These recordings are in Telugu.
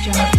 jungle.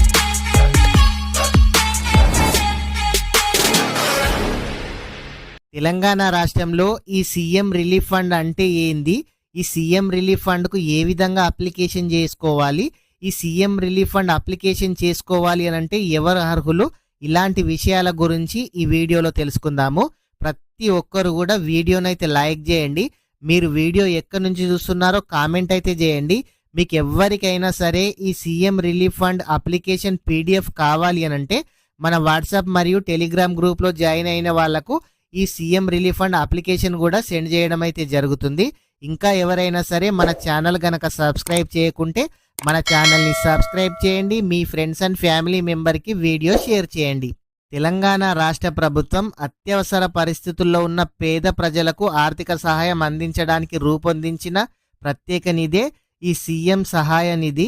తెలంగాణ రాష్ట్రంలో ఈ సీఎం రిలీఫ్ ఫండ్ అంటే ఏంది, ఈ సీఎం రిలీఫ్ ఫండ్ కు ఏ విధంగా అప్లికేషన్ చేసుకోవాలి, ఈ సీఎం రిలీఫ్ ఫండ్ అప్లికేషన్ చేసుకోవాలి అని అంటే ఎవరు అర్హులు, ఇలాంటి విషయాల గురించి ఈ వీడియోలో తెలుసుకుందాము. ప్రతి ఒక్కరు కూడా వీడియోనైతే లైక్ చేయండి. మీరు వీడియో ఎక్కడి నుంచి చూస్తున్నారో కామెంట్ అయితే చేయండి. మీకు ఎవరికైనా సరే ఈ CM relief fund application PDF కావాలి అని అంటే మన వాట్సాప్ మరియు టెలిగ్రామ్ గ్రూప్లో జాయిన్ అయిన వాళ్లకు ఈ సీఎం రిలీఫ్ ఫండ్ అప్లికేషన్ కూడా సెండ్ చేయడం అయితే జరుగుతుంది. ఇంకా ఎవరైనా సరే మన ఛానల్ గనక సబ్స్క్రైబ్ చేయకుంటే మన ఛానల్ని సబ్స్క్రైబ్ చేయండి. మీ ఫ్రెండ్స్ అండ్ ఫ్యామిలీ మెంబర్కి వీడియో షేర్ చేయండి. తెలంగాణ రాష్ట్ర ప్రభుత్వం అత్యవసర పరిస్థితుల్లో ఉన్న పేద ప్రజలకు ఆర్థిక సహాయం అందించడానికి రూపొందించిన ప్రత్యేక నిధే ఈ సీఎం సహాయ నిధి,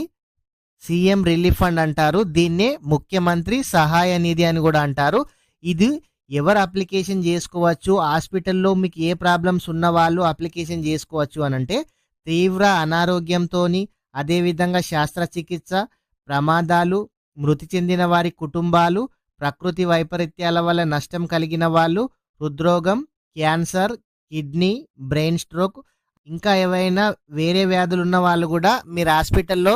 సీఎం రిలీఫ్ ఫండ్ అంటారు. దీన్నే ముఖ్యమంత్రి సహాయ నిధి అని కూడా అంటారు. ఇది ఎవరు అప్లికేషన్ చేసుకోవచ్చు, హాస్పిటల్లో మీకు ఏ ప్రాబ్లమ్స్ ఉన్న వాళ్ళు అప్లికేషన్ చేసుకోవచ్చు అని అంటే తీవ్ర అనారోగ్యంతో, అదేవిధంగా శస్త్రచికిత్స, ప్రమాదాలు, మృతి చెందిన వారి కుటుంబాలు, ప్రకృతి వైపరీత్యాల వల్ల నష్టం కలిగిన వాళ్ళు, హృద్రోగం, క్యాన్సర్, కిడ్నీ, బ్రెయిన్ స్ట్రోక్, ఇంకా ఏవైనా వేరే వ్యాధులు ఉన్న వాళ్ళు కూడా మీరు హాస్పిటల్లో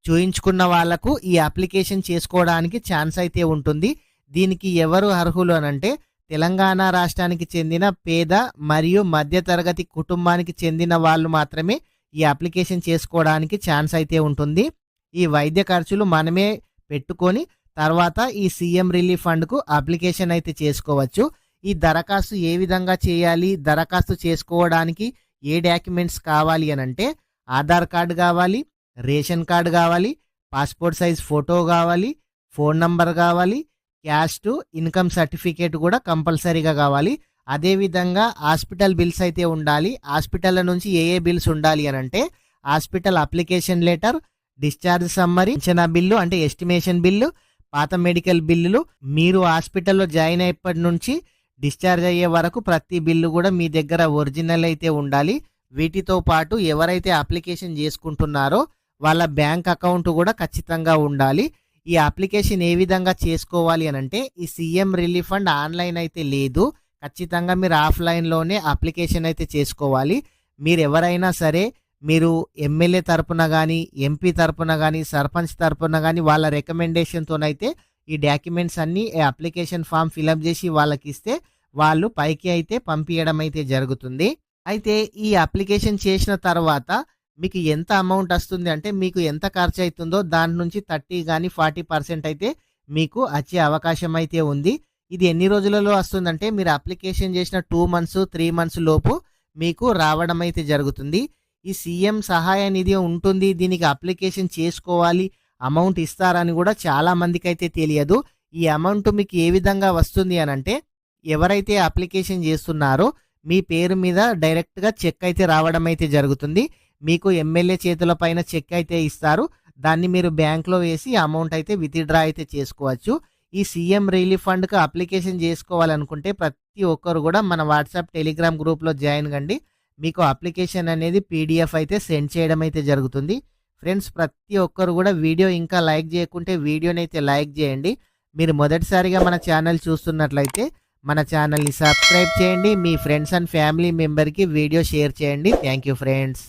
చూయించుకున్న వాళ్లకు ఈ అప్లికేషన్ చేసుకోవడానికి ఛాన్స్ అయితే ఉంటుంది. దీనికి ఎవరు అర్హులు అనంటే తెలంగాణ రాష్ట్రానికి చెందిన పేద మరియు మధ్యతరగతి కుటుంబానికి చెందిన వాళ్ళు మాత్రమే ఈ అప్లికేషన్ చేసుకోవడానికి ఛాన్స్ అయితే ఉంటుంది. ఈ వైద్య ఖర్చులు మనమే పెట్టుకొని తర్వాత ఈ సీఎం రిలీఫ్ ఫండ్కు అప్లికేషన్ అయితే చేసుకోవచ్చు. ఈ దరఖాస్తు ఏ విధంగా చేయాలి, దరఖాస్తు చేసుకోవడానికి ఏ డాక్యుమెంట్స్ కావాలి అనంటే ఆధార్ కార్డు కావాలి, రేషన్ కార్డు కావాలి, పాస్పోర్ట్ సైజ్ ఫోటో కావాలి, ఫోన్ నంబర్ కావాలి, క్యాస్ట్ ఇన్కమ్ సర్టిఫికేట్ కూడా కంపల్సరీగా కావాలి. అదేవిధంగా హాస్పిటల్ బిల్స్ అయితే ఉండాలి. హాస్పిటల్ నుంచి ఏ బిల్స్ ఉండాలి అని అంటే hospital application letter, discharge summary, అంచనా బిల్లు అంటే ఎస్టిమేషన్ బిల్లు, పాత మెడికల్ బిల్లులు, మీరు హాస్పిటల్లో జాయిన్ అయ్యేప్పటి నుంచి డిశ్చార్జ్ అయ్యే వరకు ప్రతి బిల్లు కూడా మీ దగ్గర ఒరిజినల్ అయితే ఉండాలి. వీటితో పాటు ఎవరైతే అప్లికేషన్ చేసుకుంటున్నారో వాళ్ళ బ్యాంక్ అకౌంట్ కూడా ఖచ్చితంగా ఉండాలి. ఈ అప్లికేషన్ ఏ విధంగా చేసుకోవాలి అని అంటే ఈ సీఎం రిలీఫ్ ఫండ్ ఆన్లైన్ అయితే లేదు, ఖచ్చితంగా మీరు ఆఫ్లైన్లోనే అప్లికేషన్ అయితే చేసుకోవాలి. మీరు ఎవరైనా సరే మీరు ఎమ్మెల్యే తరపున కానీ, ఎంపీ తరపున కానీ, సర్పంచ్ తరపున కానీ వాళ్ళ రికమెండేషన్తోనైతే ఈ డాక్యుమెంట్స్ అన్నీ అప్లికేషన్ ఫామ్ ఫిలప్ చేసి వాళ్ళకి ఇస్తే వాళ్ళు పైకి అయితే పంపించడం అయితే జరుగుతుంది. అయితే ఈ అప్లికేషన్ చేసిన తర్వాత మీకు ఎంత అమౌంట్ వస్తుంది అంటే మీకు ఎంత ఖర్చు అవుతుందో దాని నుంచి 30 కానీ 40% అయితే మీకు వచ్చే అవకాశం అయితే ఉంది. ఇది ఎన్ని రోజులలో వస్తుందంటే మీరు అప్లికేషన్ చేసిన 2 months 3 months లోపు మీకు రావడం అయితే జరుగుతుంది. ఈ సీఎం సహాయ నిధి ఉంటుంది, దీనికి అప్లికేషన్ చేసుకోవాలి, అమౌంట్ ఇస్తారని కూడా చాలా మందికి అయితే తెలియదు. ఈ అమౌంట్ మీకు ఏ విధంగా వస్తుంది అని అంటే ఎవరైతే అప్లికేషన్ చేస్తున్నారో మీ పేరు మీద డైరెక్ట్గా చెక్ అయితే రావడం అయితే జరుగుతుంది. మీకు ఎమ్మెల్యే చేతుల పైన చెక్ అయితే ఇస్తారు, దాన్ని మీరు బ్యాంక్లో వేసి అమౌంట్ అయితే విత్డ్రా అయితే చేసుకోవచ్చు. ఈ సీఎం రిలీఫ్ ఫండ్కి అప్లికేషన్ చేసుకోవాలనుకుంటే ప్రతి ఒక్కరు కూడా మన వాట్సాప్ టెలిగ్రామ్ గ్రూప్లో జాయిన్ కండి. మీకు అప్లికేషన్ అనేది పీడిఎఫ్ అయితే సెండ్ చేయడం అయితే జరుగుతుంది. ఫ్రెండ్స్, ప్రతి ఒక్కరు కూడా వీడియో ఇంకా లైక్ చేయకుంటే వీడియోని అయితే లైక్ చేయండి. మీరు మొదటిసారిగా మన ఛానల్ చూస్తున్నట్లయితే మన ఛానల్ని సబ్స్క్రైబ్ చేయండి. మీ ఫ్రెండ్స్ అండ్ ఫ్యామిలీ మెంబర్కి వీడియో షేర్ చేయండి. Thank you friends.